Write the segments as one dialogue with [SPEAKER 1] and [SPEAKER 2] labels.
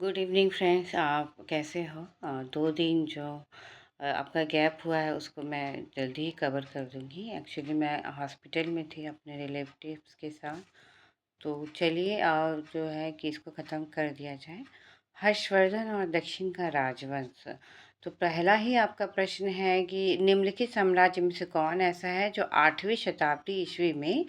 [SPEAKER 1] Good evening friends. आप कैसे हो? 2 दिन जो आपका गैप हुआ है उसको मैं जल्दी ही कवर कर दूंगी। एक्चुअली मैं हॉस्पिटल में थी अपने रिलेटिव्स के साथ। तो चलिए और जो है कि इसको ख़त्म कर दिया जाए। हर्षवर्धन और दक्षिण का राजवंश। तो पहला ही आपका प्रश्न है कि निम्नलिखित साम्राज्य में से कौन ऐसा है जो 8वीं शताब्दी ईस्वी में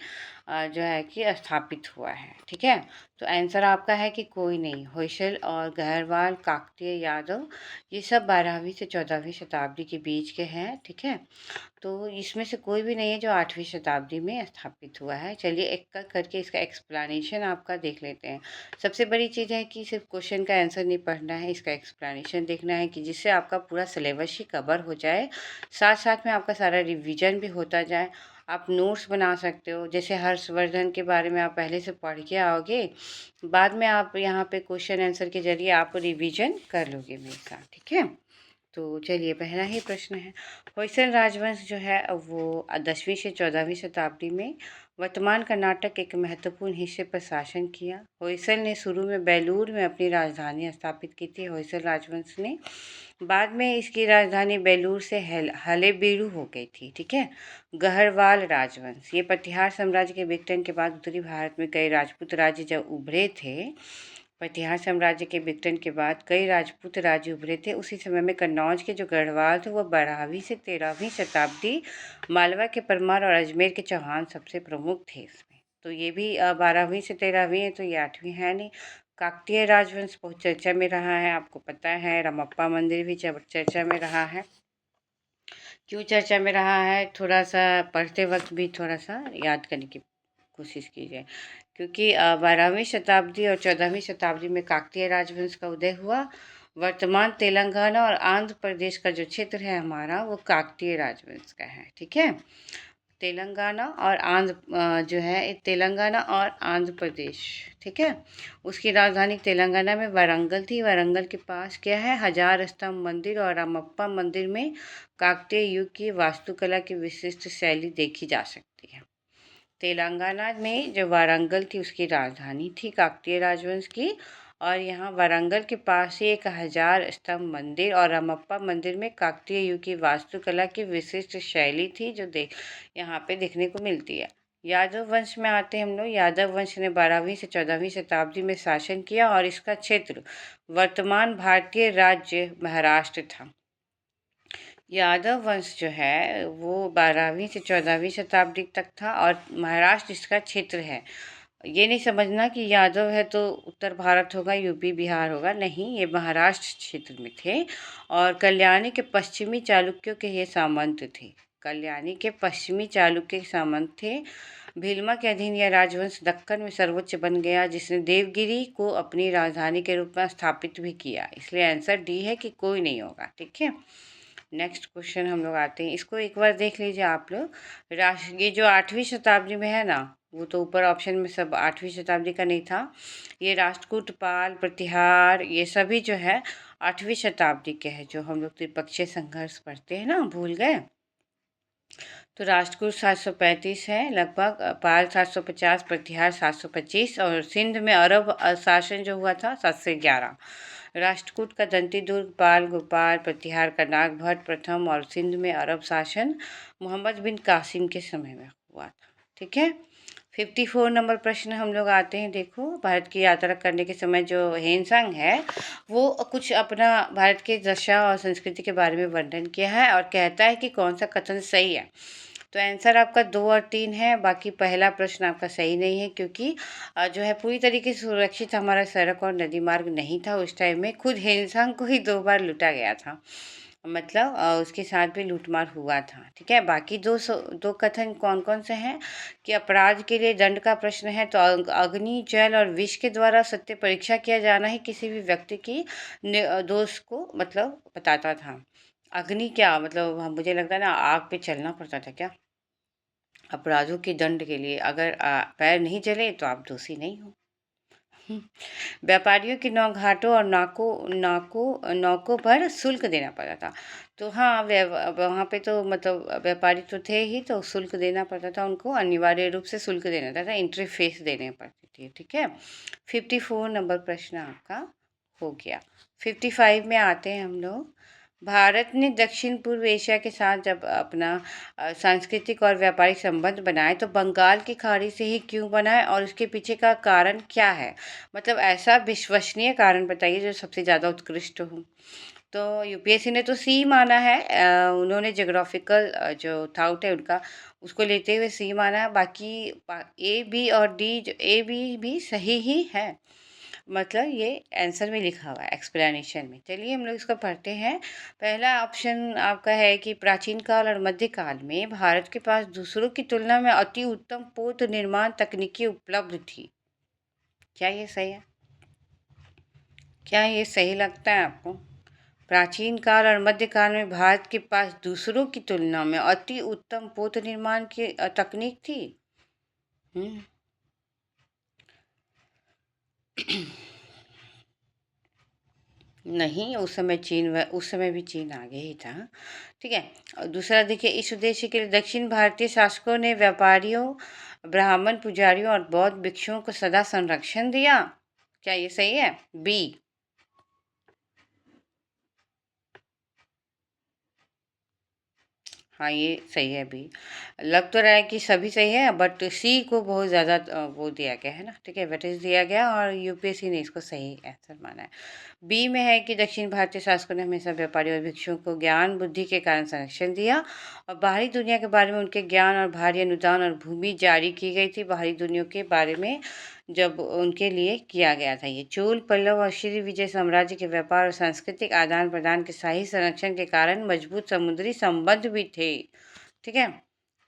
[SPEAKER 1] जो है कि स्थापित हुआ है। ठीक है, तो आंसर आपका है कि कोई नहीं। होयसल और गहरवाल, काकतीय, यादव, ये सब 12वीं से 14वीं शताब्दी के बीच के हैं। ठीक है, तो इसमें से कोई भी नहीं है जो 8वीं शताब्दी में स्थापित हुआ है। चलिए एक का करके इसका एक्सप्लेनेशन आपका देख लेते हैं। सबसे बड़ी चीज़ है कि सिर्फ क्वेश्चन का आंसर नहीं पढ़ना है, इसका एक्सप्लेनेशन देखना है कि जिससे आपका पूरा सिलेबस ही कवर हो जाए, साथ साथ में आपका सारा रिवीजन भी होता जाए। आप नोट्स बना सकते हो, जैसे हर्षवर्धन के बारे में आप पहले से पढ़ के आओगे, बाद में आप यहाँ पे क्वेश्चन आंसर के जरिए आप रिवीजन कर लोगे मेरे साथ। ठीक है, तो चलिए पहला ही प्रश्न है। होयसल राजवंश जो है वो 10वीं से 14वीं शताब्दी में वर्तमान कर्नाटक के एक महत्वपूर्ण हिस्से पर शासन किया। होयसल ने शुरू में बेलूर में अपनी राजधानी स्थापित की थी। होयसल राजवंश ने बाद में इसकी राजधानी बेलूर से हलेबीडु हो गई थी। ठीक है, गहरवाल राजवंश, ये प्रतिहार साम्राज्य के विघटन के बाद उत्तरी भारत में कई राजपूत राज्य जब उभरे थे। प्रतिहार साम्राज्य के विघटन के बाद कई राजपूत राज्य उभरे थे। उसी समय में कन्नौज के जो गढ़वाल थे वो 12वीं से 13वीं शताब्दी, मालवा के परमार और अजमेर के चौहान सबसे प्रमुख थे इसमें। तो ये भी 12वीं से 13वीं है, तो ये 8वीं है नहीं। काकतीय राजवंश बहुत चर्चा में रहा है, आपको पता है। रामप्पा मंदिर भी चर्चा में रहा है। क्यों चर्चा में रहा है, थोड़ा सा पढ़ते वक्त भी थोड़ा सा याद करने की कोशिश कीजिए। क्योंकि 12वीं शताब्दी और 14वीं शताब्दी में काकतीय राजवंश का उदय हुआ। वर्तमान तेलंगाना और आंध्र प्रदेश का जो क्षेत्र है हमारा, वो काकतीय राजवंश का है। ठीक है, तेलंगाना और आंध्र जो है तेलंगाना और आंध्र प्रदेश। ठीक है, उसकी राजधानी तेलंगाना में वारंगल थी। वारंगल के पास क्या है, हजार स्तंभ मंदिर और रामप्पा मंदिर में काकतीय युग की वास्तुकला की विशिष्ट शैली देखी जा सकती है। तेलंगाना में जो वारंगल थी उसकी राजधानी थी काकतीय राजवंश की। और यहाँ वारंगल के पास ही एक हजार स्तंभ मंदिर और रामप्पा मंदिर में काकतीय युग की वास्तुकला की विशिष्ट शैली थी जो यहाँ पे देखने को मिलती है। यादव वंश में आते हैं हम लोग। यादव वंश ने 12वीं से 14वीं शताब्दी में शासन किया और इसका क्षेत्र वर्तमान भारतीय राज्य महाराष्ट्र था। यादव वंश जो है वो 12वीं से 14वीं शताब्दी तक था और महाराष्ट्र इसका क्षेत्र है। ये नहीं समझना कि यादव है तो उत्तर भारत होगा, यूपी बिहार होगा, नहीं, ये महाराष्ट्र क्षेत्र में थे। और कल्याणी के पश्चिमी चालुक्यों के ये सामंत थे। कल्याणी के पश्चिमी चालुक्य के सामंत थे। भीलमा के अधीन यह राजवंश दक्कन में सर्वोच्च बन गया, जिसने देवगिरी को अपनी राजधानी के रूप में स्थापित भी किया। इसलिए आंसर डी है कि कोई नहीं होगा। ठीक है, नेक्स्ट क्वेश्चन हम लोग आते हैं, इसको एक बार देख लीजिए आप लोग। ये जो 8वीं शताब्दी में है ना, वो तो ऊपर ऑप्शन में सब 8वीं शताब्दी का नहीं था। ये राष्ट्रकूट, पाल, प्रतिहार, ये सभी जो है 8वीं शताब्दी के हैं। जो हम लोग त्रिपक्षीय संघर्ष पढ़ते हैं ना, भूल गए? तो राष्ट्रकूट 735 है लगभग, पाल 750, प्रतिहार 725 और सिंध में अरब शासन जो हुआ था 711। राष्ट्रकूट का दंती दुर्ग, पाल, गोपाल, प्रतिहार का नागभट्ट प्रथम और सिंध में अरब शासन मोहम्मद बिन कासिम के समय में हुआ था। ठीक है, 54 नंबर प्रश्न हम लोग आते हैं। देखो, भारत की यात्रा करने के समय जो हेनसांग है वो कुछ अपना भारत के दशा और संस्कृति के बारे में वर्णन किया है और कहता है कि कौन सा कथन सही है। तो आंसर आपका 2 और 3 है। बाकी पहला प्रश्न आपका सही नहीं है, क्योंकि जो है पूरी तरीके से सुरक्षित हमारा सड़क और नदी मार्ग नहीं था उस टाइम में। खुद हेनसांग को ही 2 बार लूटा गया था, मतलब उसके साथ भी लूटमार हुआ था। ठीक है, बाकी दो कथन कौन कौन से हैं कि अपराध के लिए दंड का प्रश्न है तो अग्नि, जल और विष के द्वारा सत्य परीक्षा किया जाना ही किसी भी व्यक्ति की दोष को मतलब बताता था। अग्नि क्या मतलब, मुझे लगता है ना आग पे चलना पड़ता था क्या अपराधों के दंड के लिए? अगर पैर नहीं जले तो आप दोषी नहीं हो। व्यापारियों की नौ घाटों और नौकों पर शुल्क देना पड़ता था। तो हाँ, वहाँ पे तो मतलब व्यापारी तो थे ही, तो शुल्क देना पड़ता था उनको, अनिवार्य रूप से शुल्क देना था, एंट्री फीस देने पड़ती थी। ठीक है, 54 नंबर प्रश्न आपका हो गया। 55 में आते हैं हम लोग। भारत ने दक्षिण पूर्व एशिया के साथ जब अपना सांस्कृतिक और व्यापारिक संबंध बनाए तो बंगाल की खाड़ी से ही क्यों बनाए और उसके पीछे का कारण क्या है? मतलब ऐसा विश्वसनीय कारण बताइए जो सबसे ज़्यादा उत्कृष्ट हो। तो यूपीएससी ने तो सी माना है, उन्होंने ज्योग्राफिकल जो थाउट है उनका उसको लेते हुए सी माना है। बाकी ए बी और डी, जो ए बी भी सही ही है, मतलब ये आंसर में लिखा हुआ है एक्सप्लेनेशन में। चलिए हम लोग इसको पढ़ते हैं। पहला ऑप्शन आपका है कि प्राचीन काल और मध्यकाल में भारत के पास दूसरों की तुलना में अति उत्तम पोत निर्माण तकनीकी उपलब्ध थी। क्या ये सही है? क्या ये सही लगता है आपको? प्राचीन काल और मध्यकाल में भारत के पास दूसरों की तुलना में अति उत्तम पोत निर्माण की तकनीक थी। हम्म नहीं, उस समय भी चीन आगे ही था। ठीक है। और दूसरा देखिए, इस उद्देश्य के लिए दक्षिण भारतीय शासकों ने व्यापारियों, ब्राह्मण पुजारियों और बौद्ध भिक्षुओं को सदा संरक्षण दिया। क्या ये सही है? बी। हाँ, ये सही है बी। लग तो रहा है कि सभी सही है, बट सी को बहुत ज़्यादा वो दिया गया है ना। ठीक है, वेटेज दिया गया और यूपीएससी ने इसको सही आंसर माना है। बी में है कि दक्षिण भारतीय शासकों ने हमेशा व्यापारियों और भिक्षुओं को ज्ञान बुद्धि के कारण संरक्षण दिया और बाहरी दुनिया के बारे में उनके ज्ञान और भारी अनुदान और भूमि जारी की गई थी। बाहरी दुनिया के बारे में जब उनके लिए किया गया था। ये चोल, पल्लव और श्री विजय साम्राज्य के व्यापार और सांस्कृतिक आदान प्रदान के सही संरक्षण के कारण मजबूत समुद्री संबंध भी थे। ठीक है,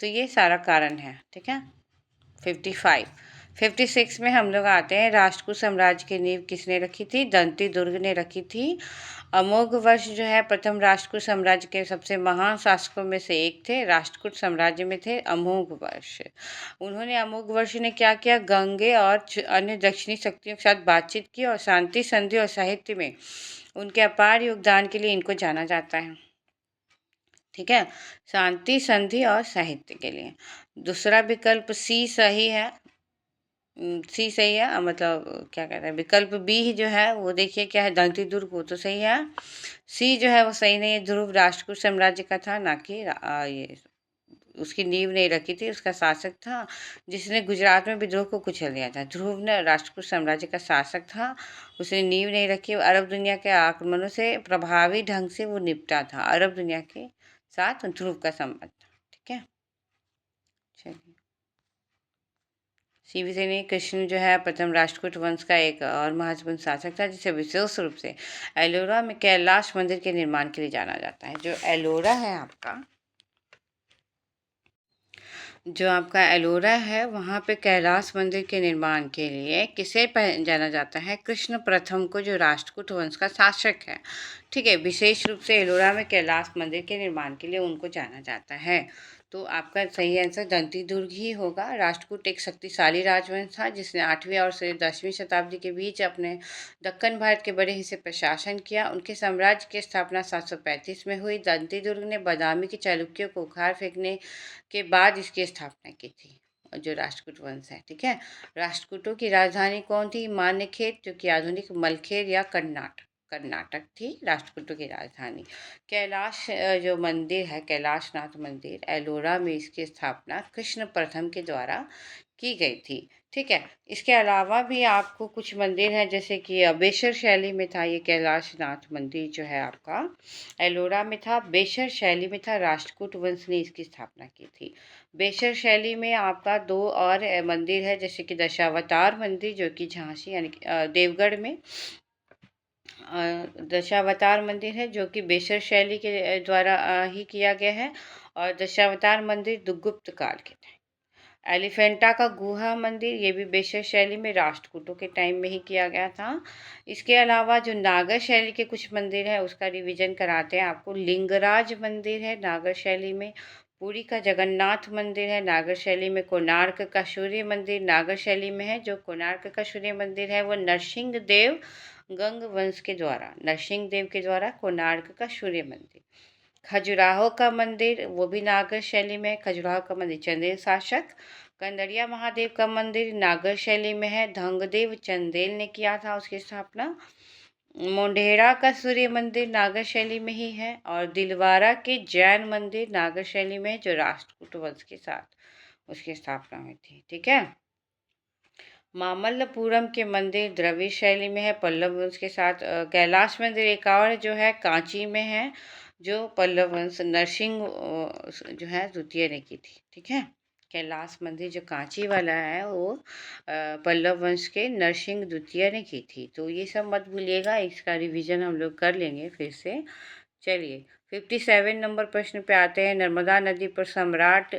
[SPEAKER 1] तो ये सारा कारण है। ठीक है। 55 56 में हम लोग आते हैं। राष्ट्रकूट साम्राज्य की नींव किसने रखी थी? दंती दुर्ग ने रखी थी। अमोघ वर्ष जो है प्रथम राष्ट्रकूट साम्राज्य के सबसे महान शासकों में से एक थे। राष्ट्रकूट साम्राज्य में थे अमोघ वर्ष। उन्होंने अमोघ वर्ष ने क्या किया? गंगे और अन्य दक्षिणी शक्तियों के साथ बातचीत की और शांति संधि और साहित्य में उनके अपार योगदान के लिए इनको जाना जाता है। ठीक है, शांति संधि और साहित्य के लिए। दूसरा विकल्प सी सही है। सी सही है, मतलब क्या कहते हैं, विकल्प बी जो है वो देखिए क्या है, दंती दुर्ग, वो तो सही है। सी जो है वो सही नहीं है। ध्रुव राष्ट्रकूट साम्राज्य का था, ना कि ये उसकी नींव नहीं रखी थी। उसका शासक था जिसने गुजरात में विद्रोह को कुचल दिया था। ध्रुव ने राष्ट्रकूट साम्राज्य का शासक था, उसने नींव नहीं रखी। अरब दुनिया के आक्रमणों से प्रभावी ढंग से वो निपटा था। अरब दुनिया के साथ ध्रुव का संबंध था। ठीक है, चलिए। शिवसेनी कृष्ण जो है प्रथम राष्ट्रकूट वंश का एक और महत्वपूर्ण शासक था जिसे विशेष रूप से एलोरा में कैलाश मंदिर के निर्माण के लिए जाना जाता है। जो आपका एलोरा है वहाँ पे कैलाश मंदिर के निर्माण के लिए किसे जाना जाता है? कृष्ण प्रथम को, जो राष्ट्रकूट वंश का शासक है। ठीक है, विशेष रूप से एलोरा में कैलाश मंदिर के निर्माण के लिए उनको जाना जाता है। तो आपका सही आंसर दंती दुर्ग ही होगा। राष्ट्रकूट एक शक्तिशाली राजवंश था जिसने 8वीं और 10वीं शताब्दी के बीच अपने दक्कन भारत के बड़े हिस्से पर शासन किया। उनके साम्राज्य की स्थापना 735 में हुई। दंती दुर्ग ने बादामी के चालुक्यों को उखाड़ फेंकने के बाद इसकी स्थापना की थी, जो राष्ट्रकूट वंश है। ठीक है, राष्ट्रकूटों की राजधानी कौन थी? मान्यखेत, जो कि आधुनिक मलखेर या कर्नाटक थी राष्ट्रकूटों की राजधानी। कैलाश जो मंदिर है, कैलाशनाथ मंदिर एलोरा में, इसकी स्थापना कृष्ण प्रथम के द्वारा की गई थी। ठीक है, इसके अलावा भी आपको कुछ मंदिर हैं, जैसे कि बेशर शैली में था ये कैलाशनाथ मंदिर जो है आपका एलोरा में था। बेशर शैली में था, राष्ट्रकूट वंश ने इसकी स्थापना की थी। बेशर शैली में आपका दो और मंदिर है, जैसे कि दशावतार मंदिर जो कि झांसी यानी कि देवगढ़ में दशावतार मंदिर है, जो कि बेशर शैली के द्वारा ही किया गया है। और दशावतार मंदिर गुप्त काल के थे। एलिफेंटा का गुहा मंदिर, ये भी बेशर शैली में राष्ट्रकूटों के टाइम में ही किया गया था। इसके अलावा जो नागर शैली के कुछ मंदिर हैं उसका रिवीजन कराते हैं आपको। लिंगराज मंदिर है नागर शैली में। पुरी का जगन्नाथ मंदिर है नागर शैली में। कोणार्क का सूर्य मंदिर नागर शैली में है। जो कोणार्क का सूर्य मंदिर है वो नरसिंह देव गंग वंश के द्वारा, नरसिंह देव के द्वारा कोणार्क का सूर्य मंदिर। खजुराहो का मंदिर वो भी नागर शैली में है। खजुराहो का मंदिर चंदेल शासक। कंदरिया महादेव का मंदिर नागर शैली में है। धंगदेव चंदेल ने किया था उसकी स्थापना। मोढेरा का सूर्य मंदिर नागर शैली में ही है और दिलवारा के जैन मंदिर नागर शैली में है, जो राष्ट्रकूट वंश के साथ उसकी स्थापना हुई थी। ठीक है। मामल्लपुरम के मंदिर द्रविड़ शैली में है, पल्लव वंश के साथ। कैलाश मंदिर एक और जो है कांची में है, जो पल्लव वंश नरसिंह जो है द्वितीय ने की थी। ठीक है। कैलाश मंदिर जो कांची वाला है वो पल्लव वंश के नरसिंह द्वितीय ने की थी। तो ये सब मत भूलिएगा, इसका रिवीजन हम लोग कर लेंगे फिर से। चलिए 57 नंबर प्रश्न पे आते हैं। नर्मदा नदी पर सम्राट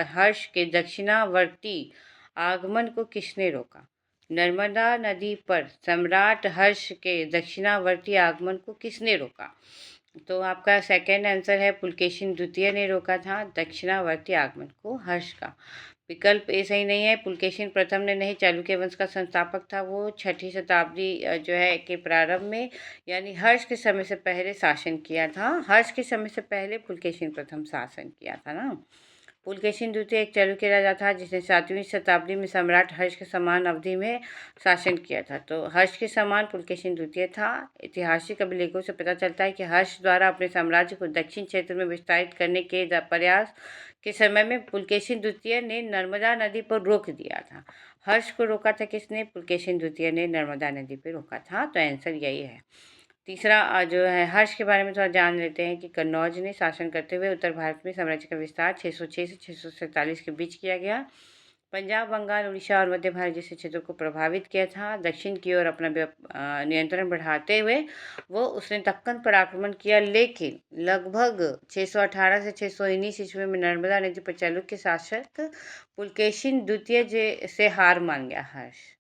[SPEAKER 1] हर्ष के दक्षिणावर्ती आगमन को किसने रोका? नर्मदा नदी पर सम्राट हर्ष के दक्षिणावर्ती आगमन को किसने रोका? तो आपका सेकंड आंसर है पुलकेशिन द्वितीय ने रोका था दक्षिणावर्ती आगमन को हर्ष का। विकल्प ए सही नहीं है, पुलकेशिन प्रथम ने नहीं, चालुक्य वंश का संस्थापक था वो। 6ठी शताब्दी जो है के प्रारंभ में, यानी हर्ष के समय से पहले शासन किया था। हर्ष के समय से पहले पुलकेशिन प्रथम शासन किया था ना। पुलकेशिन द्वितीय एक चालुक्य राजा था जिसने 7वीं शताब्दी में सम्राट हर्ष के समान अवधि में शासन किया था। तो हर्ष के समान पुलकेशिन द्वितीय था। ऐतिहासिक अभिलेखों से पता चलता है कि हर्ष द्वारा अपने साम्राज्य को दक्षिण क्षेत्र में विस्तारित करने के प्रयास के समय में पुलकेशिन द्वितीय ने नर्मदा नदी पर रोक दिया था। हर्ष को रोका था किसने? पुलकेशिन द्वितीय ने नर्मदा नदी पर रोका था। तो आंसर यही है। तीसरा जो है हर्ष के बारे में थोड़ा जान लेते हैं कि कन्नौज ने शासन करते हुए उत्तर भारत में साम्राज्य का विस्तार 606 से 647 के बीच किया गया। पंजाब, बंगाल, उड़ीसा और मध्य भारत जैसे क्षेत्रों को प्रभावित किया था। दक्षिण की ओर अपना नियंत्रण बढ़ाते हुए वो उसने दक्कन पर आक्रमण किया, लेकिन लगभग 618 से 619 ईस्वी में नर्मदा नदी पर चालुक्य शासक पुलकेशिन द्वितीय से हार मान गया। हर्ष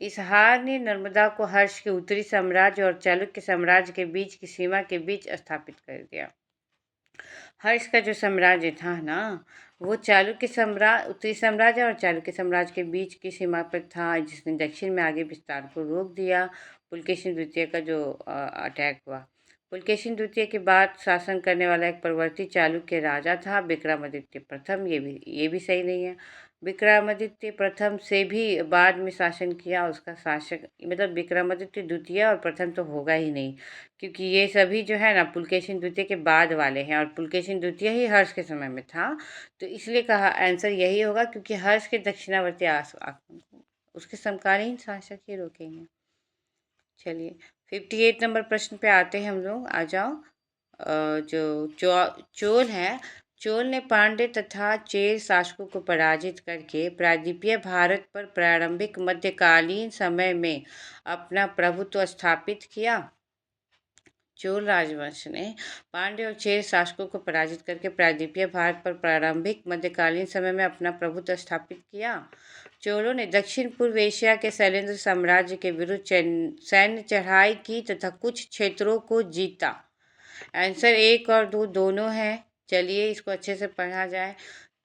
[SPEAKER 1] इस हार ने नर्मदा को हर्ष के उत्तरी साम्राज्य और चालुक्य साम्राज्य के बीच की सीमा के बीच स्थापित कर दिया। हर्ष का जो साम्राज्य था ना, वो चालुक्य साम्राज्य, उत्तरी साम्राज्य और चालुक्य साम्राज्य के बीच की सीमा पर था, जिसने दक्षिण में आगे विस्तार को रोक दिया। पुलकेशिन द्वितीय का जो अटैक हुआ। पुलकेशिन द्वितीय के बाद शासन करने वाला एक प्रवर्ती चालुक्य राजा था विक्रमादित्य प्रथम। ये भी सही नहीं है। विक्रमादित्य प्रथम से भी बाद में शासन किया उसका शासक, मतलब विक्रमादित्य द्वितीय और प्रथम तो होगा ही नहीं, क्योंकि ये सभी जो है ना पुलकेशिन द्वितीय के बाद वाले हैं और पुलकेशिन द्वितीय ही हर्ष के समय में था। तो इसलिए कहा आंसर यही होगा, क्योंकि हर्ष के दक्षिणावर्ती आक्रमण को उसके समकालीन शासक ही रोकेंगे। चलिए 58 नंबर प्रश्न पे आते हैं हम लोग। आ जाओ। चोल है, चोल ने पांड्य तथा चेर शासकों को पराजित करके प्रायद्वीपीय भारत पर प्रारंभिक मध्यकालीन समय में अपना प्रभुत्व स्थापित किया। चोल राजवंश ने पांड्य और चेर शासकों को पराजित करके प्रायद्वीपीय भारत पर प्रारंभिक मध्यकालीन समय में अपना प्रभुत्व स्थापित किया। चोलों ने दक्षिण पूर्व एशिया के शैलेंद्र साम्राज्य के विरुद्ध सैन्य चढ़ाई की तथा कुछ क्षेत्रों को जीता। आंसर 1 और 2 दोनों है। चलिए इसको अच्छे से पढ़ा जाए।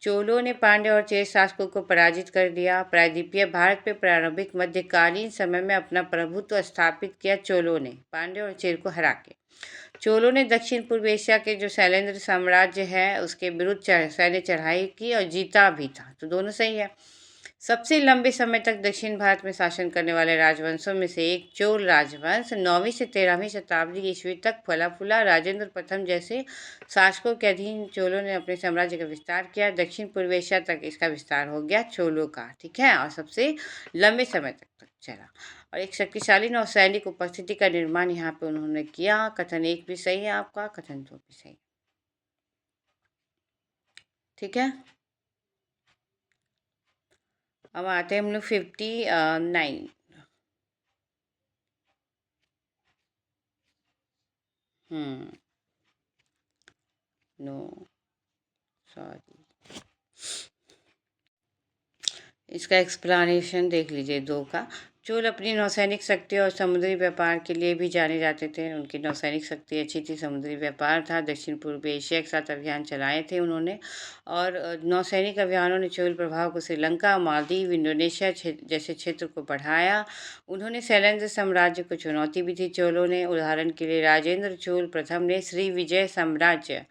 [SPEAKER 1] चोलों ने पांड्य और चेर शासकों को पराजित कर दिया। प्रायद्वीपीय भारत पे प्रारंभिक मध्यकालीन समय में अपना प्रभुत्व स्थापित किया। चोलों ने पांड्य और चेर को हरा के। चोलों ने दक्षिण पूर्व एशिया के जो शैलेंद्र साम्राज्य है उसके विरुद्ध सैन्य चढ़ाई की और जीता भी था। तो दोनों सही है। सबसे लंबे समय तक दक्षिण भारत में शासन करने वाले राजवंशों में से एक चोल राजवंश 9वीं से 13वीं शताब्दी ईस्वी तक फला फूला। राजेंद्र प्रथम जैसे शासकों के अधीन चोलों ने अपने साम्राज्य का विस्तार किया। दक्षिण पूर्व एशिया तक इसका विस्तार हो गया चोलों का। ठीक है, और सबसे लंबे समय तक चला। और एक शक्तिशाली नौसैनिक उपस्थिति का निर्माण यहाँ पे उन्होंने किया। कथन 1 भी सही है आपका, कथन 2 भी सही। ठीक है, अब आते हैं हम लोग 59। नो सॉरी, इसका एक्सप्लेनेशन देख लीजिए 2 का। चोल अपनी नौसैनिक शक्ति और समुद्री व्यापार के लिए भी जाने जाते थे। उनकी नौसैनिक शक्ति अच्छी थी, समुद्री व्यापार था। दक्षिण पूर्व एशिया के साथ अभियान चलाए थे उन्होंने, और नौसैनिक अभियानों ने चोल प्रभाव को श्रीलंका, मालदीव, इंडोनेशिया जैसे क्षेत्र को बढ़ाया। उन्होंने शैलेंद्र साम्राज्य को चुनौती भी दी। चोलों ने उदाहरण के लिए राजेंद्र चोल प्रथम ने श्री विजय साम्राज्य,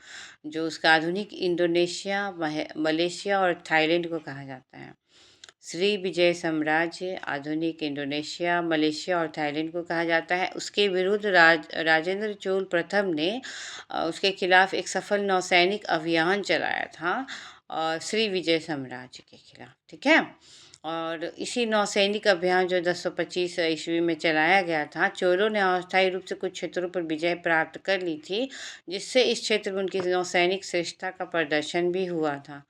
[SPEAKER 1] जो उसका आधुनिक इंडोनेशिया, मलेशिया और थाईलैंड को कहा जाता है, श्री विजय साम्राज्य आधुनिक इंडोनेशिया, मलेशिया और थाईलैंड को कहा जाता है। उसके विरुद्ध राजेंद्र चोल प्रथम ने उसके खिलाफ एक सफल नौसैनिक अभियान चलाया था श्री विजय साम्राज्य के खिलाफ, ठीक है। और इसी नौसैनिक अभियान जो 1025 ईस्वी में चलाया गया था, चोलों ने अस्थायी रूप से कुछ क्षेत्रों पर विजय प्राप्त कर ली थी, जिससे इस क्षेत्र में उनकी नौसैनिक श्रेष्ठता का प्रदर्शन भी हुआ था।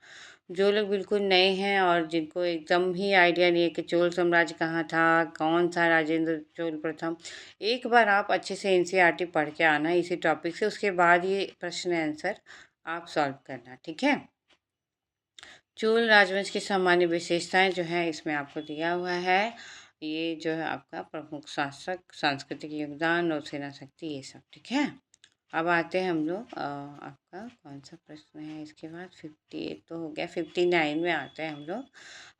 [SPEAKER 1] जो लोग बिल्कुल नए हैं और जिनको एकदम ही आइडिया नहीं है कि चोल साम्राज्य कहाँ था, कौन था राजेंद्र चोल प्रथम, एक बार आप अच्छे से एनसीईआरटी पढ़ के आना इसी टॉपिक से, उसके बाद ये प्रश्न आंसर आप सॉल्व करना, ठीक है। चोल राजवंश की सामान्य विशेषताएं जो है इसमें आपको दिया हुआ है। ये जो है आपका प्रमुख शासक, सांस्कृतिक योगदान, नौसेना शक्ति, ये सब, ठीक है। अब आते हैं हम लोग आपका कौन सा प्रश्न है इसके बाद, 58 तो हो गया, 59 में आते हैं हम लोग।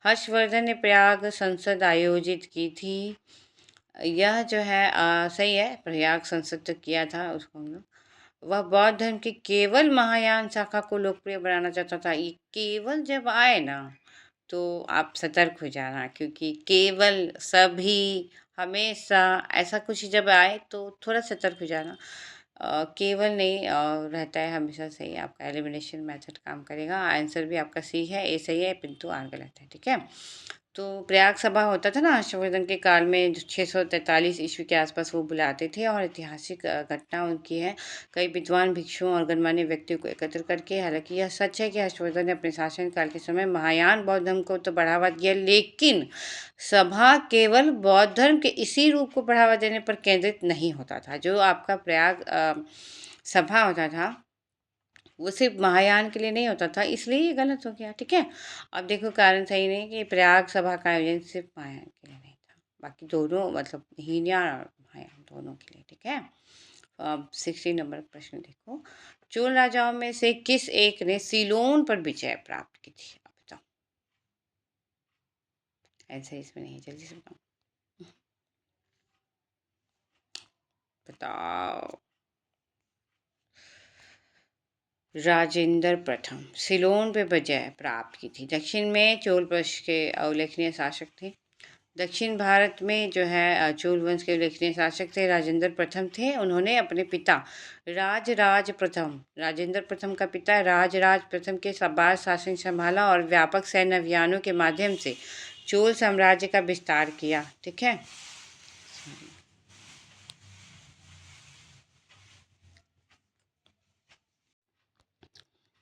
[SPEAKER 1] हर्षवर्धन ने प्रयाग संसद आयोजित की थी। यह जो है सही है, प्रयाग संसद तो किया था उसको हम लोग। वह बौद्ध धर्म की केवल महायान शाखा को लोकप्रिय बनाना चाहता था। ये केवल जब आए ना तो आप सतर्क हो जाना, क्योंकि केवल, सभी, हमेशा, ऐसा कुछ जब आए तो थोड़ा सतर्क हो जाना। केवल नहीं रहता है हमेशा सही, आपका एलिमिनेशन मेथड काम करेगा। आंसर भी आपका सी है, ए सही है, पिंटू आर गलत है, ठीक है। तो प्रयाग सभा होता था ना हर्षवर्धन के काल में, जो 643 ईस्वी के आसपास वो बुलाते थे, और ऐतिहासिक घटना उनकी है। कई विद्वान भिक्षुओं और गणमान्य व्यक्तियों को एकत्र करके, हालांकि यह सच है कि हर्षवर्धन ने अपने शासन काल के समय महायान बौद्ध धर्म को तो बढ़ावा दिया, लेकिन सभा केवल बौद्ध धर्म के इसी रूप को बढ़ावा देने पर केंद्रित नहीं होता था। जो आपका प्रयाग सभा होता था वो सिर्फ महायान के लिए नहीं होता था, इसलिए ये गलत हो गया, ठीक है। अब देखो कारण सही नहीं कि प्रयाग सभा का आयोजन सिर्फ महायान के लिए नहीं था, बाकी दोनों, मतलब हीनयान और महायान दोनों के लिए, ठीक है। अब 60 नंबर प्रश्न देखो। चोल राजाओं में से किस एक ने सीलोन पर विजय प्राप्त की थी, आप बताओ। ऐसे इसमें नहीं, जल्दी से बताओ, बताओ। राजेंद्र प्रथम सिलोन पे विजय प्राप्त की थी। दक्षिण में चोल वंश के उल्लेखनीय शासक थे। दक्षिण भारत में जो है चोल वंश के उल्लेखनीय शासक थे, राजेंद्र प्रथम थे। उन्होंने अपने पिता राजराज प्रथम, राजेंद्र प्रथम का पिता राजराज प्रथम के बाद शासन संभाला और व्यापक सैन्य अभियानों के माध्यम से चोल साम्राज्य का विस्तार किया, ठीक है।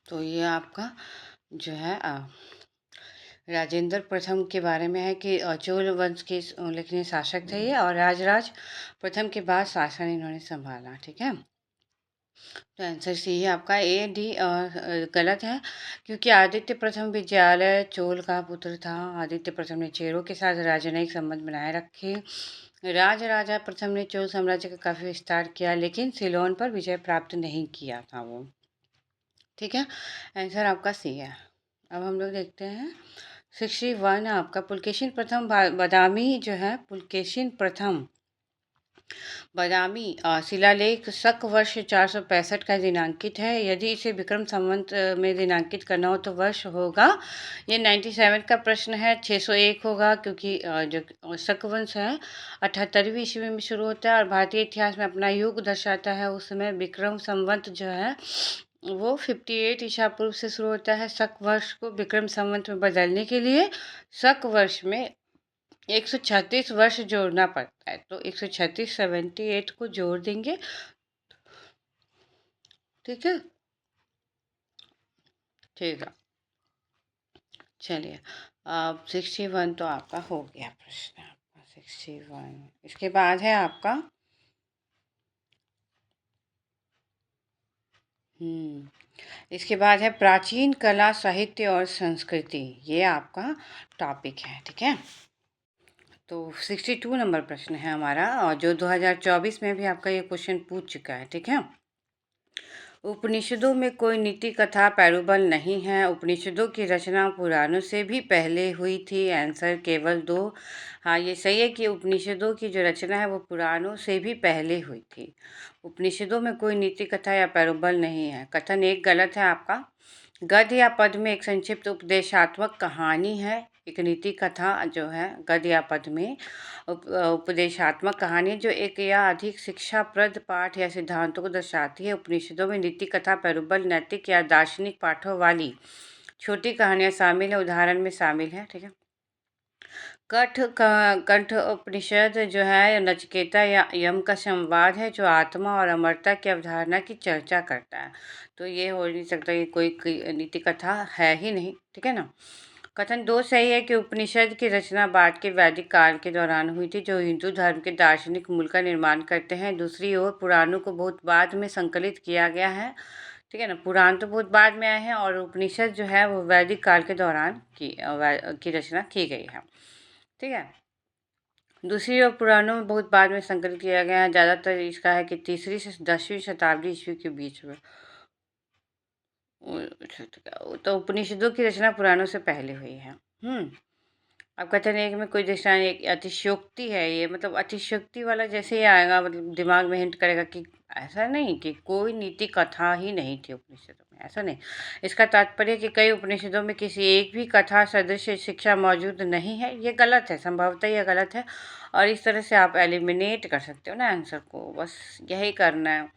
[SPEAKER 1] तो ये आपका जो है राजेंद्र प्रथम के बारे में है कि चोल वंश के उल्लेखनीय शासक थे ये, और राजराज प्रथम के बाद शासन इन्होंने संभाला, ठीक है। तो आंसर सी है आपका, ए डी गलत है, क्योंकि आदित्य प्रथम विद्यालय चोल का पुत्र था। आदित्य प्रथम ने चेरों के साथ राजनयिक संबंध बनाए रखे। राजा प्रथम ने चोल साम्राज्य का काफी विस्तार किया, लेकिन सिलोन पर विजय प्राप्त नहीं किया था वो, ठीक है। आंसर आपका सी है। अब हम लोग देखते हैं 61 आपका पुलकेशिन प्रथम बादामी जो है, पुलकेशिन प्रथम बादामी शिलालेख शक वर्ष 465 का दिनांकित है। यदि इसे विक्रम संवत में दिनांकित करना हो तो वर्ष होगा, ये 97 का प्रश्न है, 601 होगा, क्योंकि जो शक वंश है 78वीं ईस्वी में शुरू होता है और भारतीय इतिहास में अपना युग दर्शाता है। उस समय विक्रम संवत जो है वो 58 ईसा पूर्व से शुरू होता है। शक वर्ष को विक्रम संवत में बदलने के लिए शक वर्ष में 136 वर्ष जोड़ना पड़ता है, तो 136 78 को जोड़ देंगे, ठीक है। ठीक है, चलिए। अब 61 तो आपका हो गया प्रश्न, आपका 61। इसके बाद है आपका इसके बाद है प्राचीन कला, साहित्य और संस्कृति, ये आपका टॉपिक है, ठीक है। तो 62 नंबर प्रश्न है हमारा, और जो 2024 में भी आपका ये क्वेश्चन पूछ चुका है, ठीक है। उपनिषदों में कोई नीति कथा पैरूबल नहीं है। उपनिषदों की रचना पुराणों से भी पहले हुई थी। आंसर केवल दो। हाँ, ये सही है कि उपनिषदों की जो रचना है वो पुराणों से भी पहले हुई थी। उपनिषदों में कोई नीति कथा या पैरूबल नहीं है। कथन एक गलत है आपका। गद्य या पद में एक संक्षिप्त उपदेशात्मक कहानी है, एक नीति कथा जो है गद्य या पद में उपदेशात्मक कहानी जो एक या अधिक शिक्षाप्रद पाठ या सिद्धांतों को दर्शाती है। उपनिषदों में नीति कथा प्रबल नैतिक या दार्शनिक पाठों वाली छोटी कहानियां शामिल है। उदाहरण में शामिल है, ठीक है। कंठ उपनिषद जो है नचिकेता या यम का संवाद है जो आत्मा और अमरता की अवधारणा की चर्चा करता है। तो ये हो नहीं सकता कि कोई नीति कथा है ही नहीं, ठीक है ना। कथन 2 सही है कि उपनिषद की रचना बाद के वैदिक काल के दौरान हुई थी जो हिंदू धर्म के दार्शनिक मूल का निर्माण करते हैं। दूसरी ओर पुराणों को बहुत बाद में संकलित किया गया है, ठीक है ना। पुराण तो बहुत बाद में आए हैं और उपनिषद जो है वो वैदिक काल के दौरान की रचना की गई है, ठीक है। दूसरी ओर पुराणों में बहुत बाद में संकलित किया गया है। ज़्यादातर इसका है कि 3वीं से 10वीं शताब्दी ईस्वी के बीच में। तो उपनिषदों की रचना पुराणों से पहले हुई है। अब कथन एक में कोई दृष्टांत एक अतिशयोक्ति है, ये मतलब अतिशयोक्ति वाला जैसे ही आएगा मतलब दिमाग में हिंट करेगा कि ऐसा नहीं कि कोई नीति कथा ही नहीं थी उपनिषदों में, ऐसा नहीं। इसका तात्पर्य है कि कई उपनिषदों में किसी एक भी कथा सदृश शिक्षा मौजूद नहीं है, ये गलत है, संभवतः ये गलत है। और इस तरह से आप एलिमिनेट कर सकते हो ना आंसर को, बस यही करना है।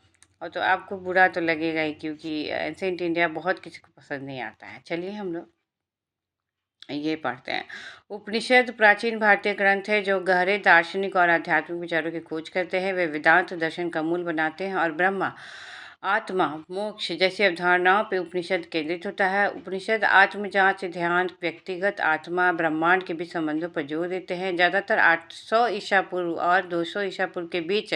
[SPEAKER 1] और तो आपको बुरा तो लगेगा ही क्योंकि एंसेंट इंडिया बहुत किसी को पसंद नहीं आता है। चलिए हम लोग ये पढ़ते हैं। उपनिषद प्राचीन भारतीय ग्रंथ है जो गहरे दार्शनिक और आध्यात्मिक विचारों की खोज करते हैं। वे वेदांत दर्शन का मूल बनाते हैं और ब्रह्मा, आत्मा, मोक्ष जैसी अवधारणाओं पर उपनिषद केंद्रित होता है। उपनिषद आत्मजांच, ध्यान, व्यक्तिगत आत्मा, ब्रह्मांड के बीच संबंधों पर जोर देते हैं। ज़्यादातर 800 ईसा पूर्व और 200 ईसा पूर्व के बीच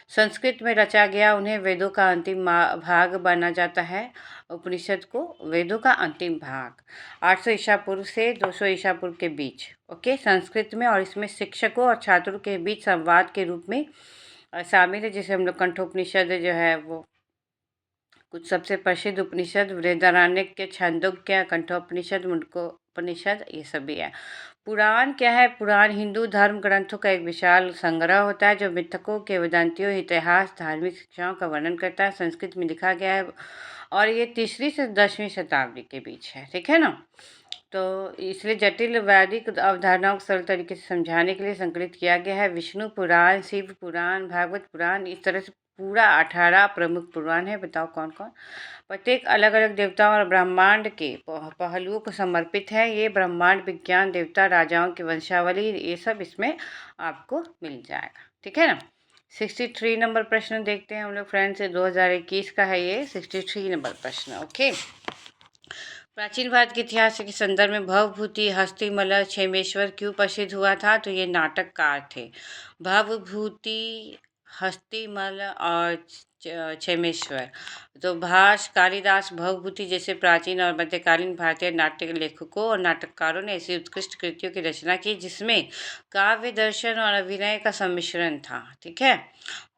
[SPEAKER 1] संस्कृत में रचा गया उन्हें वेदों का अंतिम भाग माना जाता है। उपनिषद को वेदों का अंतिम भाग 800 ईसा पूर्व से 200 ईसा पूर्व के बीच, ओके, संस्कृत में, और इसमें शिक्षकों और छात्रों के बीच संवाद के रूप में शामिल है। जैसे हम लोग कंठोपनिषद जो है वो कुछ सबसे प्रसिद्ध उपनिषद बृहदारण्यक, छांदोग्य, कंठोपनिषद, मुंडकोपनिषद, ये सभी है। पुराण क्या है? पुराण हिंदू धर्म ग्रंथों का एक विशाल संग्रह होता है जो मिथकों, किंवदंतियों, इतिहास, धार्मिक शिक्षाओं का वर्णन करता है। संस्कृत में लिखा गया है और ये 3वीं से 10वीं शताब्दी के बीच है, ठीक है ना। तो इसलिए जटिल वैदिक अवधारणाओं को सरल तरीके से समझाने के लिए संकलित किया गया है। विष्णु पुराण, शिव पुराण, भागवत पुराण, इस तरह से पूरा 18 प्रमुख पुराण है। बताओ कौन कौन? प्रत्येक अलग अलग देवताओं और ब्रह्मांड के पहलुओं को समर्पित है। ये ब्रह्मांड, विज्ञान, देवता, राजाओं की वंशावली, ये सब इसमें आपको मिल जाएगा, ठीक है ना। 63 नंबर प्रश्न देखते हैं हम लोग फ्रेंड्स, 2021 का है ये 63 नंबर प्रश्न, ओके। प्राचीन भारत के इतिहास के संदर्भ में भवभूति, हस्तिमल, क्षेमेश्वर क्यों प्रसिद्ध हुआ था? तो ये नाटककार थे। भवभूति, हस्तिमल और क्षेमेश्वर। तो भास, कालिदास, भवभूति जैसे प्राचीन और मध्यकालीन भारतीय नाट्य लेखकों और नाटककारों ने ऐसी उत्कृष्ट कृतियों की रचना की जिसमें काव्य, दर्शन और अभिनय का सम्मिश्रण था, ठीक है।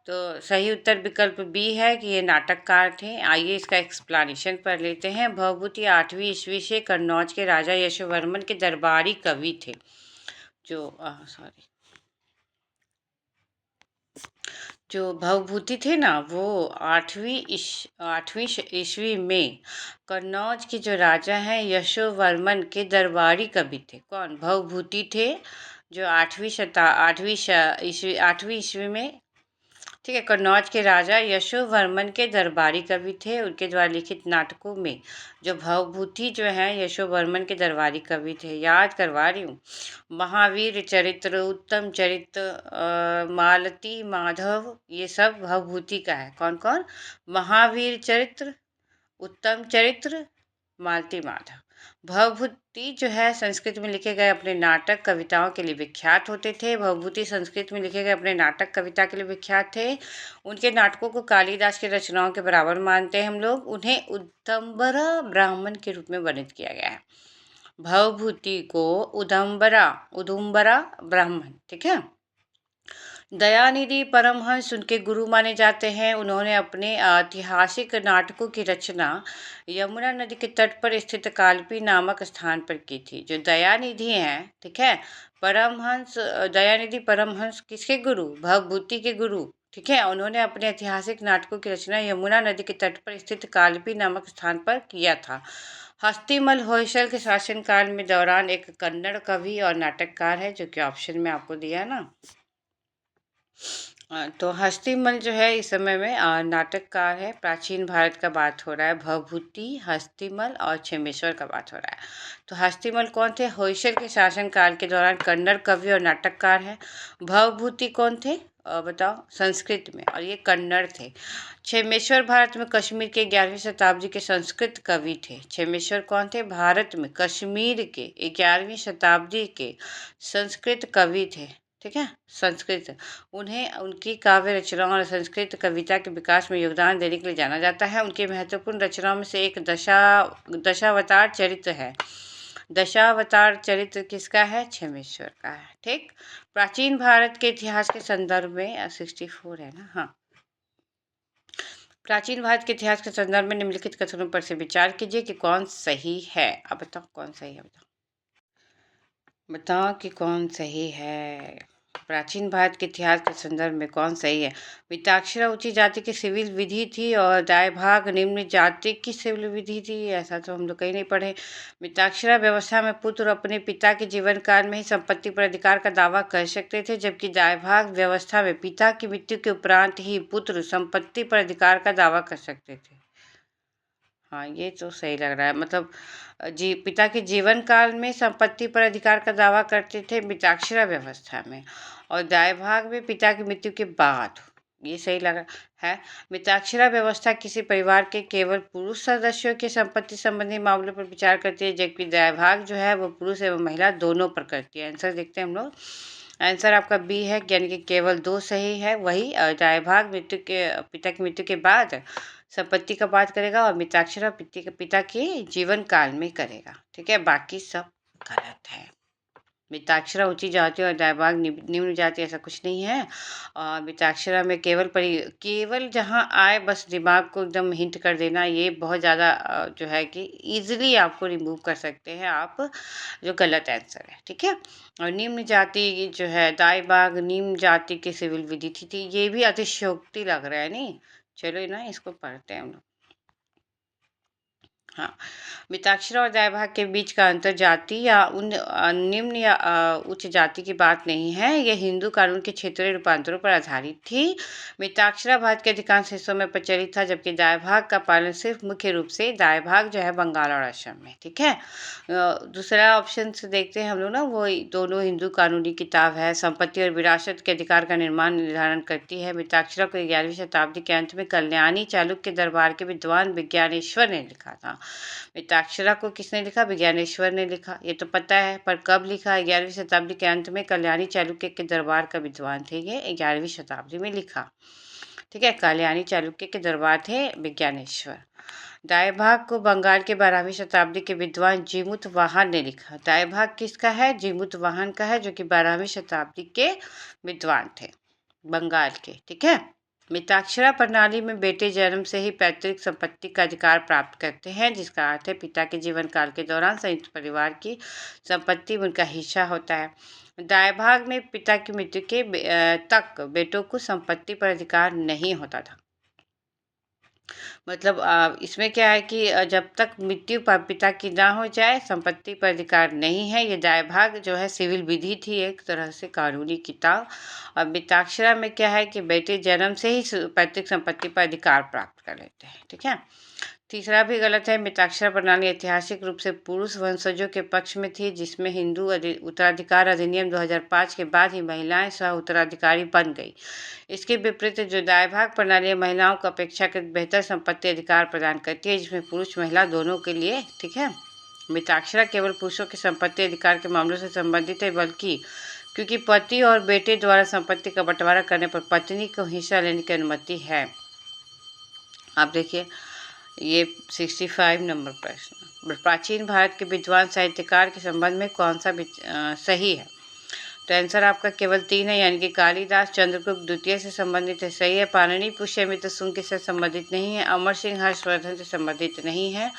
[SPEAKER 1] तो सही उत्तर विकल्प बी है कि ये नाटककार थे। आइए इसका एक्सप्लेनेशन पढ़ लेते हैं। भवभूति 8वीं ईस्वी से कन्नौज के राजा यशोवर्मन के दरबारी कवि थे। जो भवभूति थे ना वो 8वीं ईस्वी में कन्नौज के जो राजा हैं यशोवर्मन के दरबारी कवि थे। कौन? भवभूति थे जो 8वीं ईस्वी में, ठीक है, कन्नौज के राजा यशोवर्मन के दरबारी कवि थे। उनके द्वारा लिखित नाटकों में जो भवभूति जो हैं यशोवर्मन के दरबारी कवि थे। याद करवा रही हूँ। महावीर चरित्र, उत्तम चरित्र, मालती माधव, ये सब भवभूति का है। कौन कौन? महावीर चरित्र, उत्तम चरित्र, मालती माधव। भवभूति जो है संस्कृत में लिखे गए अपने नाटक, कविताओं के लिए विख्यात होते थे। भवभूति संस्कृत में लिखे गए अपने नाटक, कविता के लिए विख्यात थे। उनके नाटकों को कालिदास की रचनाओं के बराबर मानते हैं हम लोग। उन्हें उदंबरा ब्राह्मण के रूप में वर्णित किया गया है। भवभूति को उदुम्बरा ब्राह्मण, ठीक है। दयानिधि परमहंस उनके गुरु माने जाते हैं। उन्होंने अपने ऐतिहासिक नाटकों की रचना यमुना नदी के तट पर स्थित कालपी नामक स्थान पर की थी। जो दयानिधि हैं, ठीक है, परमहंस, दयानिधि परमहंस किसके गुरु? भवभूति के गुरु, ठीक है। उन्होंने अपने ऐतिहासिक नाटकों की रचना यमुना नदी के तट पर स्थित कालपी नामक स्थान पर किया था। हस्तिमल होयसल के शासनकाल में दौरान एक कन्नड़ कवि और नाटककार है, जो कि ऑप्शन में आपको दिया है ना। तो हस्तिमल जो है इस समय में नाटककार है। प्राचीन भारत का बात हो रहा है। भवभूति, हस्तिमल और क्षेमेश्वर का बात हो रहा है। तो हस्तिमल कौन थे? होयसल के शासनकाल के दौरान कन्नड़ कवि और नाटककार है। भवभूति कौन थे? बताओ, संस्कृत में, और ये कन्नड़ थे। क्षेमेश्वर भारत में कश्मीर के 11वीं शताब्दी के संस्कृत कवि थे। क्षेमेश्वर कौन थे? भारत में कश्मीर के 11वीं शताब्दी के संस्कृत कवि थे। ठीक है, संस्कृत। उन्हें उनकी काव्य रचनाओं और संस्कृत कविता के विकास में योगदान देने के लिए जाना जाता है। उनकी महत्वपूर्ण रचनाओं में से एक दशावतार चरित्र है। दशावतार चरित्र किसका है? क्षेमेश्वर का है। ठीक। प्राचीन भारत के इतिहास के संदर्भ में 64 है ना। हाँ, प्राचीन भारत के इतिहास के संदर्भ में निम्नलिखित कथनों पर से विचार कीजिए कि कौन सही है। अब बताओ कौन सही है, बताओ बताओ कि कौन सही है। प्राचीन भारत के इतिहास के संदर्भ में कौन सही है? मिताक्षरा उच्च जाति की सिविल विधि थी और दायभाग निम्न जाति की सिविल विधि थी। ऐसा तो हम लोग कहीं नहीं पढ़े। मिताक्षरा व्यवस्था में पुत्र अपने पिता के जीवन काल में ही संपत्ति पर अधिकार का दावा कर सकते थे, जबकि दायभाग व्यवस्था में पिता की मृत्यु के उपरांत ही पुत्र संपत्ति पर अधिकार का दावा कर सकते थे। हाँ, ये तो सही लग रहा है। मतलब पिता के जीवन काल में संपत्ति पर अधिकार का दावा करते थे मिताक्षरा व्यवस्था में, और दायभाग में पिता की मृत्यु के बाद। ये सही लग रहा है। मिताक्षरा व्यवस्था किसी परिवार के केवल पुरुष सदस्यों के संपत्ति संबंधी मामलों पर विचार करती है, जबकि दायभाग जो है वो पुरुष एवं महिला दोनों पर करती है। आंसर देखते हैं हम लोग। आंसर आपका बी है, यानी कि केवल 2 सही है। वही दायभाग पिता की मृत्यु के बाद संपत्ति का बात करेगा, और मिताक्षरा पिता के जीवन काल में करेगा। ठीक है, बाकी सब गलत है। मिताक्षरा ऊंची जाति और दायभाग निम्न जाति, ऐसा कुछ नहीं है। और मिताक्षरा में केवल जहाँ आए बस दिमाग को एकदम हिंट कर देना, ये बहुत ज़्यादा जो है कि इजीली आपको रिमूव कर सकते हैं आप, जो गलत आंसर है। ठीक है। और निम्न जाति जो है दायभाग निम्न जाति की सिविल विधि थी। ये भी अतिशयोक्ति लग रहा है नहीं। चलो ना, इसको पढ़ते हैं हम लोग। हाँ, मिताक्षरा और दायभाग के बीच का अंतर जाति या निम्न या उच्च जाति की बात नहीं है। यह हिंदू कानून के क्षेत्रीय रूपांतरों पर आधारित थी। मिताक्षरा भारत के अधिकांश हिस्सों में प्रचलित था, जबकि दायभाग का पालन सिर्फ मुख्य रूप से दायभाग जो है बंगाल और असम में। ठीक है। दूसरा ऑप्शन से देखते हैं हम लोग ना, वो दोनों हिंदू कानूनी किताब है। संपत्ति और विरासत के अधिकार का निर्धारण करती है। मिताक्षरा को 11वीं शताब्दी के अंत में कल्याणी चालुक्य दरबार के विद्वान विज्ञानेश्वर ने लिखा था। मिताक्षरा को किसने लिखा? विज्ञानेश्वर ने लिखा। ये तो पता है, पर कब लिखा? 11वीं शताब्दी के अंत में कल्याणी चालुक्य के दरबार का विद्वान थे। ये 11वीं शताब्दी में लिखा। ठीक है, कल्याणी चालुक्य के दरबार थे विज्ञानेश्वर। दायभाग को बंगाल के 12वीं शताब्दी के विद्वान जीमुत वाहन ने लिखा। दायभाग किसका है? जीमुत वाहन का है, जो कि 12वीं शताब्दी के विद्वान थे बंगाल के। ठीक है। मिताक्षरा प्रणाली में बेटे जन्म से ही पैतृक संपत्ति का अधिकार प्राप्त करते हैं, जिसका अर्थ है पिता के जीवन काल के दौरान संयुक्त परिवार की संपत्ति उनका हिस्सा होता है। दायभाग में पिता की मृत्यु के तक बेटों को संपत्ति पर अधिकार नहीं होता था। मतलब इसमें क्या है कि जब तक मृत्यु पिता की ना हो जाए संपत्ति पर अधिकार नहीं है। ये दायभाग जो है सिविल विधि थी, एक तरह से कानूनी किताब। और मिताक्षरा में क्या है कि बेटे जन्म से ही पैतृक संपत्ति पर अधिकार प्राप्त कर लेते हैं। ठीक है। तीसरा भी गलत है। मिताक्षरा प्रणाली ऐतिहासिक रूप से पुरुष वंशजों के पक्ष में थी, जिसमें हिंदू उत्तराधिकार अधिनियम 2005 के बाद ही महिलाएं सह उत्तराधिकारी बन गई। इसके विपरीत जो दायभाग प्रणाली महिलाओं को अपेक्षाकृत बेहतर संपत्ति अधिकार प्रदान करती है, जिसमें पुरुष महिला दोनों के लिए। ठीक है। मिताक्षरा केवल पुरुषों के संपत्ति अधिकार के मामलों से संबंधित है, बल्कि क्योंकि पति और बेटे द्वारा संपत्ति का बंटवारा करने पर पत्नी को हिस्सा लेने की अनुमति है। आप देखिए, ये 65 नंबर प्रश्न। प्राचीन भारत के विद्वान साहित्यकार के संबंध में कौन सा सही है? तो आंसर आपका केवल 3 है, यानी कि कालिदास चंद्रगुप्त द्वितीय से संबंधित है। सही है। पाणिनि पुष्यमित्र शुंग के से संबंधित नहीं है। अमर सिंह हर्षवर्धन से संबंधित नहीं है।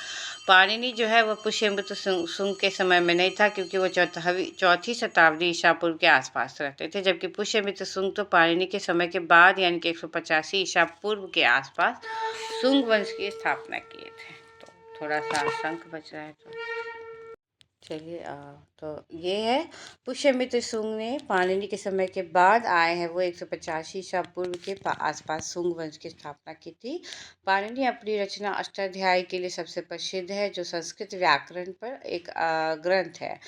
[SPEAKER 1] पाणिनि जो है वह पुष्यमित्र शुंग के समय में नहीं था, क्योंकि वो चौथी शताब्दी ईसा पूर्व के आसपास रहते थे, जबकि पुष्यमित्र शुंग तो पाणिनि के समय के बाद, यानी कि 185 ईसा पूर्व के आसपास शुंग वंश की स्थापना किए थे। तो थोड़ा सा शंख बज रहा है तो चलिए। तो ये है पुष्यमित्र शुंग ने पाणिनि के समय के बाद आए हैं, वो 185 ईसा पूर्व के आसपास शुंग वंश की स्थापना की थी। पाणिनि अपनी रचना अष्टाध्यायी के लिए सबसे प्रसिद्ध है, जो संस्कृत व्याकरण पर एक ग्रंथ है।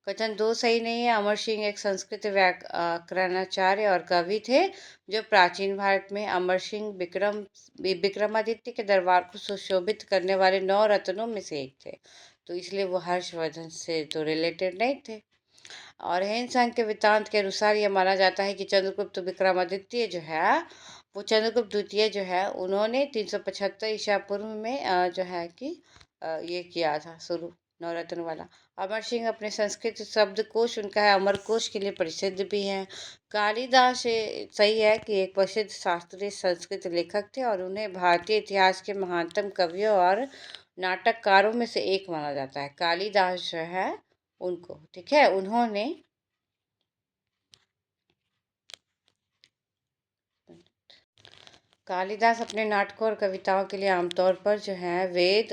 [SPEAKER 1] कथन दो सही नहीं है। अमर सिंह एक संस्कृत व्याकरणाचार्य और कवि थे, जो प्राचीन भारत में अमर सिंह विक्रमादित्य के दरबार को सुशोभित करने वाले 9 रत्नों में से एक थे। तो इसलिए वो हर्षवर्धन से तो रिलेटेड नहीं थे। और हेन संघ के वृत्तांत के अनुसार यह माना जाता है कि चंद्रगुप्त विक्रमादित्य जो है, वो चंद्रगुप्त द्वितीय जो है, उन्होंने 375 ईसा पूर्व में जो है कि ये किया था शुरू, नवरत्न वाला। अमर सिंह अपने संस्कृत शब्दकोश, उनका है अमर कोश, के लिए प्रसिद्ध भी हैं। कालिदास सही है कि एक प्रसिद्ध शास्त्रीय संस्कृत लेखक थे, और उन्हें भारतीय इतिहास के महानतम कवियों और नाटककारों में से एक माना जाता है। कालिदास जो है उनको, ठीक है, उन्होंने कालिदास अपने नाटकों और कविताओं के लिए आमतौर पर जो है वेद,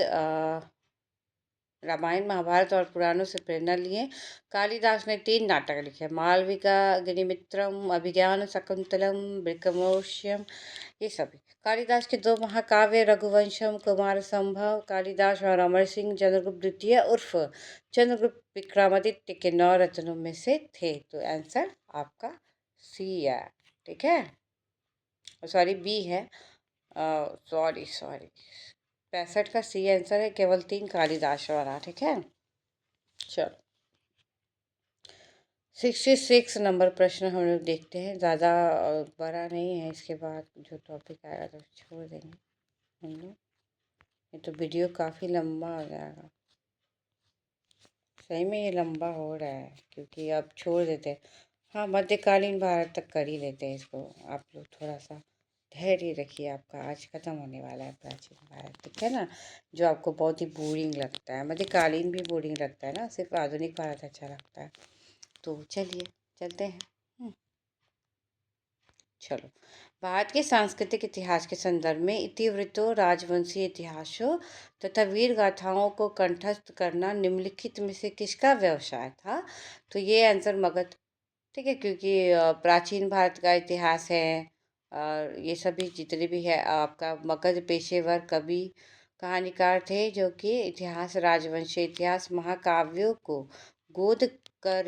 [SPEAKER 1] रामायण, महाभारत और पुराणों से प्रेरणा लिए। कालिदास ने 3 नाटक लिखे: मालविका, अग्निमित्रम, अभिज्ञान शकुंतलम, वृकमोष्यम, ये सभी। कालिदास के 2 महाकाव्य रघुवंशम, कुमार संभव, कालिदास और अमर सिंह चंद्रगुप्त द्वितीय उर्फ चंद्रगुप्त विक्रमादित्य के 9 रत्नों में से थे। तो आंसर आपका सी है, ठीक है, सॉरी बी है, सॉरी सॉरी 65 का सी आंसर है, केवल 3 कालिदास वाला, ठीक है। चलो 66 नंबर प्रश्न हम लोग देखते हैं। ज़्यादा बड़ा नहीं है, इसके बाद जो टॉपिक आएगा तो छोड़ देंगे हम लोग, ये तो वीडियो काफ़ी लंबा हो जाएगा। सही में ये लंबा हो रहा है, क्योंकि अब छोड़ देते हैं। हाँ, मध्यकालीन भारत तक कर ही लेते हैं इसको। आप लोग थोड़ा सा धैर्य रखिए, आपका आज खत्म होने वाला है प्राचीन भारत, ठीक है ना, जो आपको बहुत ही बोरिंग लगता है। मध्यकालीन भी बोरिंग लगता है ना, सिर्फ आधुनिक भारत अच्छा लगता है। तो चलिए चलते हैं। हम्म, चलो। भारत के सांस्कृतिक इतिहास के संदर्भ में इतिवृत्तों, राजवंशीय इतिहासों तथा वीर गाथाओं को कंठस्थ करना निम्नलिखित में से किसका व्यवसाय था? तो ये आंसर मगध, ठीक है, क्योंकि प्राचीन भारत का इतिहास है, और ये सभी जितने भी है आपका मगध पेशेवर कवि कहानीकार थे, जो कि इतिहास, राजवंशीय इतिहास, गोद कर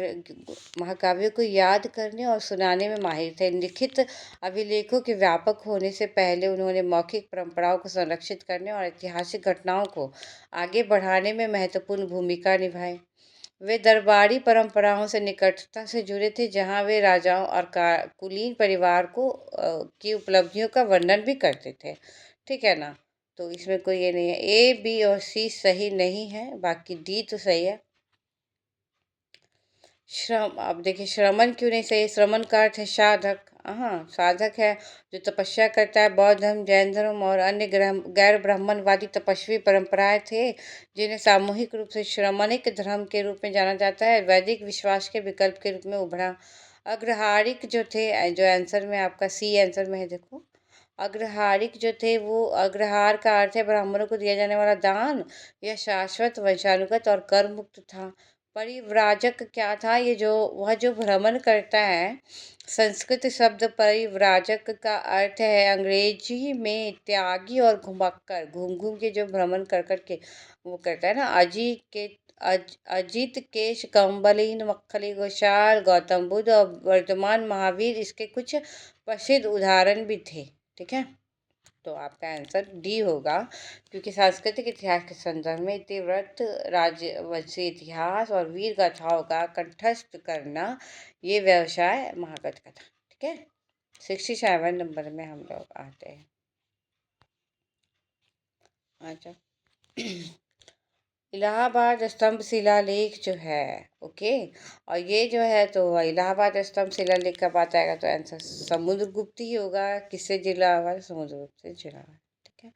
[SPEAKER 1] महाकाव्यों को याद करने और सुनाने में माहिर थे। लिखित अभिलेखों के व्यापक होने से पहले उन्होंने मौखिक परंपराओं को संरक्षित करने और ऐतिहासिक घटनाओं को आगे बढ़ाने में महत्वपूर्ण भूमिका निभाई। वे दरबारी परंपराओं से निकटता से जुड़े थे, जहां वे राजाओं और कुलीन परिवार की उपलब्धियों का वर्णन भी करते थे, ठीक है ना। तो इसमें कोई ये नहीं है, ए बी और सी सही नहीं है, बाकी डी तो सही है। श्रम, अब देखिए श्रमण क्यों नहीं सही? श्रमण का अर्थ है साधक, हाँ साधक है, जो तपस्या करता है। बौद्ध धर्म, जैन धर्म और अन्य गैर ब्राह्मणवादी तपस्वी परंपराएं थे, जिन्हें सामूहिक रूप से श्रमणिक धर्म के रूप में जाना जाता है, वैदिक विश्वास के विकल्प के रूप में उभरा। अग्रहारिक जो थे, जो आंसर में आपका सी आंसर में है, देखो अग्रहारिक जो थे, वो अग्रहार का अर्थ है ब्राह्मणों को दिया जाने वाला दान। यह शाश्वत, वंशानुगत और कर मुक्त था। परिव्राजक क्या था? ये जो वह जो भ्रमण करता है, संस्कृत शब्द परिव्राजक का अर्थ है अंग्रेजी में त्यागी और घुमक्कर, घूम घूम के जो भ्रमण कर कर के वो करता है ना। अजित केश, कम्बलीन, मक्खली घोषाल, गौतम बुद्ध और वर्तमान महावीर इसके कुछ प्रसिद्ध उदाहरण भी थे, ठीक है। तो आपका आंसर डी होगा, क्योंकि सांस्कृतिक इतिहास के संदर्भ में इतिवृत्त, राजवंशीय इतिहास और वीर गाथाओं का कंठस्थ करना ये व्यवसाय महागत का था, ठीक है। 67 नंबर में हम लोग आते हैं। अच्छा इलाहाबाद स्तंभ शिलालेख जो है, ओके, और ये जो है तो इलाहाबाद स्तंभ शिलालेख का बात आएगा तो आंसर समुद्रगुप्त ही होगा। किससे जुड़ा हुआ है? समुद्रगुप्त से जुड़ा हुआ है, ठीक है।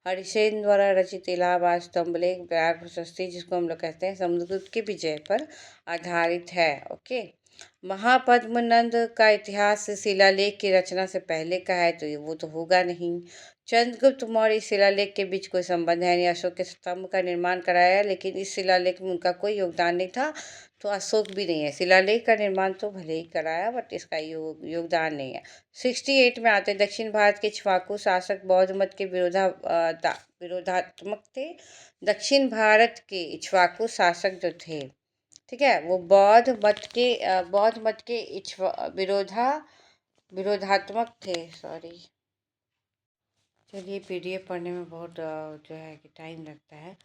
[SPEAKER 1] हरिसेन द्वारा रचित इलाहाबाद स्तंभ लेख व्याघ्र प्रशस्ति, जिसको हम लोग कहते हैं, समुद्रगुप्त की विजय पर आधारित है, ओके। महापद्मनंद का इतिहास शिलालेख की रचना से पहले का है, तो ये वो तो होगा नहीं। चंद्रगुप्त मौर्य इस शिलालेख के बीच कोई संबंध है नहीं। अशोक के स्तंभ का निर्माण कराया, लेकिन इस शिलालेख में उनका कोई योगदान नहीं था, तो अशोक भी नहीं है। शिलालेख का निर्माण तो भले ही कराया, बट इसका योगदान नहीं है। 68 में आते दक्षिण भारत के इक्ष्वाकु शासक बौद्ध मत के विरोधात्मक थे। दक्षिण भारत के इक्ष्वाकु शासक जो थे, ठीक है, वो बौद्ध मत के विरोधात्मक थे। सॉरी, चलिए पीडीएफ पढ़ने में बहुत जो है कि टाइम लगता है।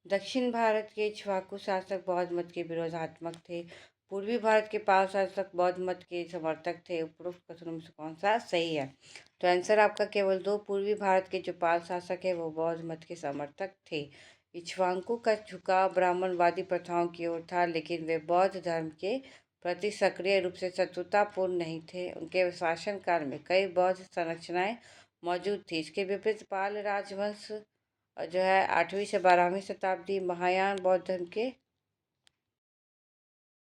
[SPEAKER 1] दक्षिण भारत के इक्ष्वाकु शासक बौद्ध मत के विरोधात्मक थे। पूर्वी भारत के पाल शासक बौद्ध मत के समर्थक थे। उपरोक्त कथनों में से कौन सा सही है? तो आंसर आपका केवल दो, पूर्वी भारत के जो पाल शासक है वो बौद्ध मत के समर्थक थे। इक्ष्वाकु का झुकाव ब्राह्मणवादी प्रथाओं की ओर था, लेकिन वे बौद्ध धर्म के प्रति सक्रिय रूप से शत्रुतापूर्ण नहीं थे। उनके शासनकाल में कई बौद्ध संरचनाएं मौजूद थी। इसके विपरीत पाल राजवंश जो है 8वीं से 12वीं शताब्दी महायान बौद्ध धर्म के